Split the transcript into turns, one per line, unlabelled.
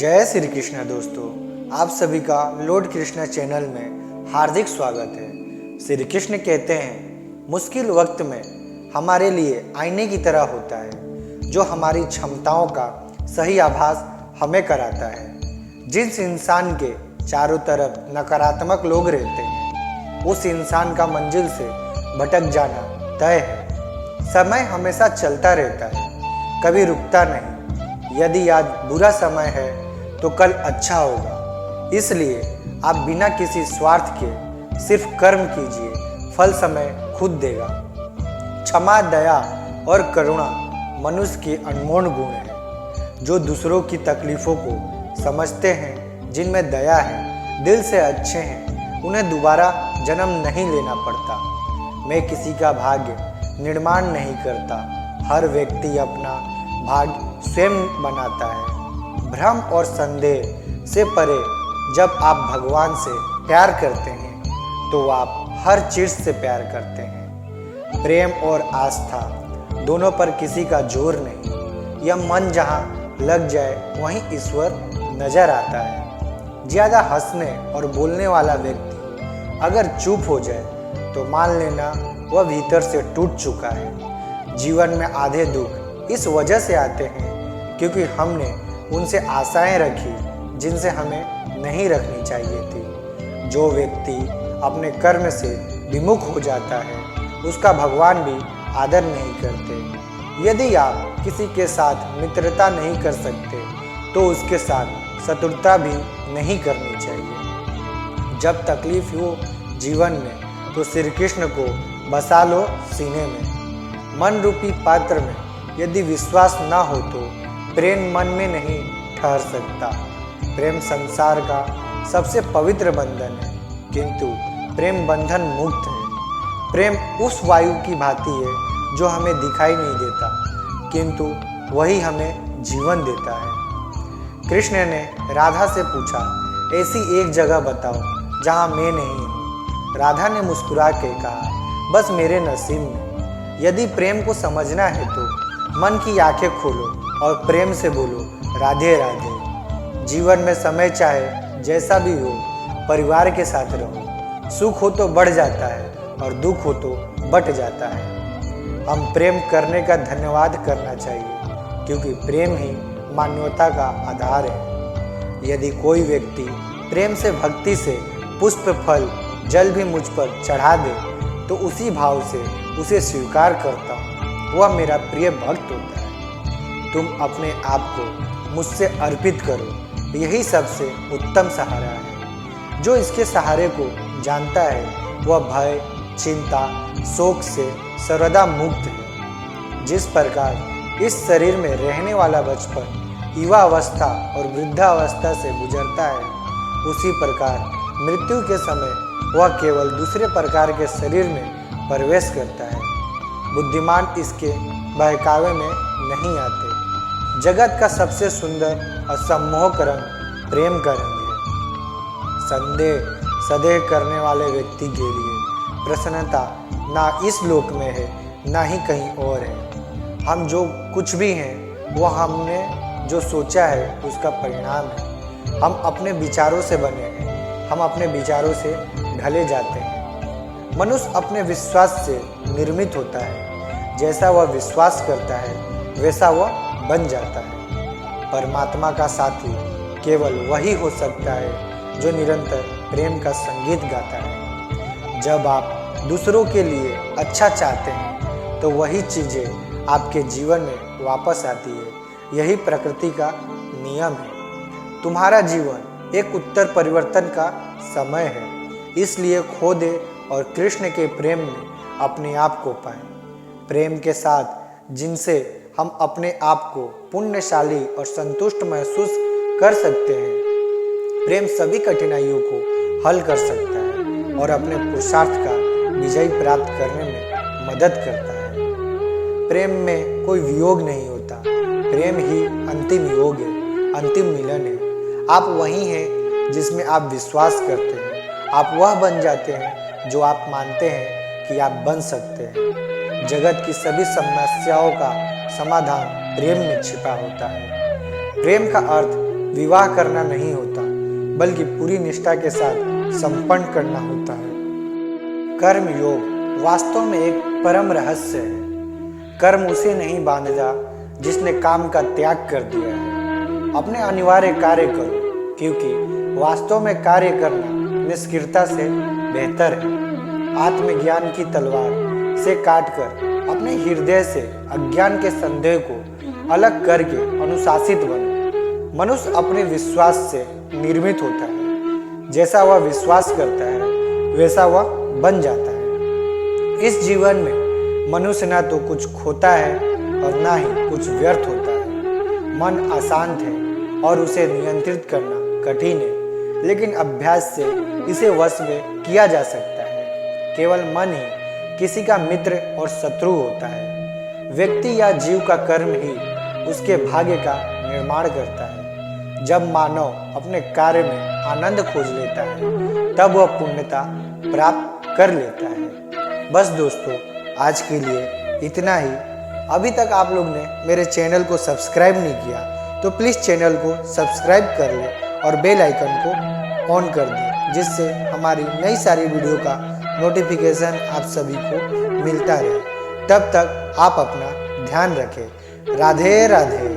जय श्री कृष्ण दोस्तों, आप सभी का लॉर्ड कृष्ण चैनल में हार्दिक स्वागत है। श्री कृष्ण कहते हैं, मुश्किल वक्त में हमारे लिए आईने की तरह होता है जो हमारी क्षमताओं का सही आभास हमें कराता है। जिस इंसान के चारों तरफ नकारात्मक लोग रहते हैं उस इंसान का मंजिल से भटक जाना तय है। समय हमेशा चलता रहता है, कभी रुकता नहीं। यदि आज बुरा समय है तो कल अच्छा होगा। इसलिए आप बिना किसी स्वार्थ के सिर्फ कर्म कीजिए, फल समय खुद देगा। क्षमा, दया और करुणा मनुष्य के अनमोल गुण हैं। जो दूसरों की तकलीफों को समझते हैं, जिनमें दया है, दिल से अच्छे हैं, उन्हें दोबारा जन्म नहीं लेना पड़ता। मैं किसी का भाग्य निर्माण नहीं करता, हर व्यक्ति अपना भाग्य स्वयं बनाता है। भ्रम और संदेह से परे जब आप भगवान से प्यार करते हैं तो आप हर चीज से प्यार करते हैं। प्रेम और आस्था दोनों पर किसी का जोर नहीं। यह मन जहाँ लग जाए वहीं ईश्वर नजर आता है। ज्यादा हंसने और बोलने वाला व्यक्ति अगर चुप हो जाए तो मान लेना वह भीतर से टूट चुका है। जीवन में आधे दुख इस वजह से आते हैं क्योंकि हमने उनसे आशाएं रखी जिनसे हमें नहीं रखनी चाहिए थी। जो व्यक्ति अपने कर्म से विमुख हो जाता है उसका भगवान भी आदर नहीं करते। यदि आप किसी के साथ मित्रता नहीं कर सकते तो उसके साथ शत्रुता भी नहीं करनी चाहिए। जब तकलीफ हो जीवन में तो श्री कृष्ण को बसा लो सीने में। मन रूपी पात्र में यदि विश्वास ना हो तो प्रेम मन में नहीं ठहर सकता। प्रेम संसार का सबसे पवित्र बंधन है, किंतु प्रेम बंधन मुक्त है। प्रेम उस वायु की भांति है जो हमें दिखाई नहीं देता, किंतु वही हमें जीवन देता है। कृष्ण ने राधा से पूछा, ऐसी एक जगह बताओ जहाँ मैं नहीं हूँ। राधा ने मुस्कुरा के कहा, बस मेरे नसीब में। यदि प्रेम को समझना है तो मन की आंखें खोलो और प्रेम से बोलो, राधे राधे। जीवन में समय चाहे जैसा भी हो, परिवार के साथ रहो। सुख हो तो बढ़ जाता है और दुख हो तो बट जाता है। हम प्रेम करने का धन्यवाद करना चाहिए क्योंकि प्रेम ही मानवता का आधार है। यदि कोई व्यक्ति प्रेम से भक्ति से पुष्प फल जल भी मुझ पर चढ़ा दे तो उसी भाव से उसे स्वीकार करता हूँ, वह मेरा प्रिय भक्त होता है। तुम अपने आप को मुझसे अर्पित करो, यही सबसे उत्तम सहारा है। जो इसके सहारे को जानता है वह भय, चिंता, शोक से सर्वदा मुक्त है। जिस प्रकार इस शरीर में रहने वाला बचपन युवा अवस्था और वृद्धावस्था से गुजरता है, उसी प्रकार मृत्यु के समय वह केवल दूसरे प्रकार के शरीर में प्रवेश करता है। बुद्धिमान इसके बहकावे में नहीं आते। जगत का सबसे सुंदर और सम्मोहक रंग प्रेम का रंग है। संदेह सदैव करने वाले व्यक्ति के लिए प्रसन्नता ना इस लोक में है ना ही कहीं और है। हम जो कुछ भी हैं वो हमने जो सोचा है उसका परिणाम है। हम अपने विचारों से बने हैं, हम अपने विचारों से ढले जाते हैं। मनुष्य अपने विश्वास से निर्मित होता है। जैसा वह विश्वास करता है वैसा वह बन जाता है। परमात्मा का साथी केवल वही हो सकता है जो निरंतर प्रेम का संगीत गाता है। जब आप दूसरों के लिए अच्छा चाहते हैं तो वही चीज़ें आपके जीवन में वापस आती है। यही प्रकृति का नियम है। तुम्हारा जीवन एक उत्तर परिवर्तन का समय है, इसलिए खो दे और कृष्ण के प्रेम में अपने आप को पाएं। प्रेम के साथ जिनसे हम अपने आप को पुण्यशाली और संतुष्ट महसूस कर सकते हैं। प्रेम सभी कठिनाइयों को हल कर सकता है और अपने पुरुषार्थ का विजय प्राप्त करने में मदद करता है। प्रेम में कोई वियोग नहीं होता, प्रेम ही अंतिम योग है, अंतिम मिलन है। आप वही हैं जिसमें आप विश्वास करते हैं। आप वह बन जाते हैं जो आप मानते हैं कि आप बन सकते हैं। जगत की सभी समस्याओं का समाधान प्रेम में छिपा होता है। प्रेम का अर्थ विवाह करना नहीं होता, बल्कि पूरी निष्ठा के साथ संपन्न करना होता है। कर्म योग वास्तव में एक परम रहस्य है। कर्म उसे नहीं बांधता जिसने काम का त्याग कर दिया है। अपने अनिवार्य कार्य करो, क्योंकि वास्तव में कार्य करना निष्क्रियता से बेहतर है। आत्मज्ञान की तलवार से काटकर अपने हृदय से अज्ञान के संदेह को अलग करके अनुशासित बनो। मनुष्य अपने विश्वास से निर्मित होता है। जैसा वह विश्वास करता है वैसा वह बन जाता है। इस जीवन में मनुष्य ना तो कुछ खोता है और ना ही कुछ व्यर्थ होता है। मन अशांत है और उसे नियंत्रित करना कठिन है, लेकिन अभ्यास से इसे वश में किया जा सकता है। केवल मन ही किसी का मित्र और शत्रु होता है। व्यक्ति या जीव का कर्म ही उसके भाग्य का निर्माण करता है। जब मानव अपने कार्य में आनंद खोज लेता है, तब वह पूर्णता प्राप्त कर लेता है। बस दोस्तों, आज के लिए इतना ही। अभी तक आप लोग ने मेरे चैनल को सब्सक्राइब नहीं किया तो प्लीज़ चैनल को सब्सक्राइब कर लें और बेल आइकन को ऑन कर दें, जिससे हमारी नई सारी वीडियो का नोटिफिकेशन आप सभी को मिलता रहे। तब तक आप अपना ध्यान रखें। राधे राधे।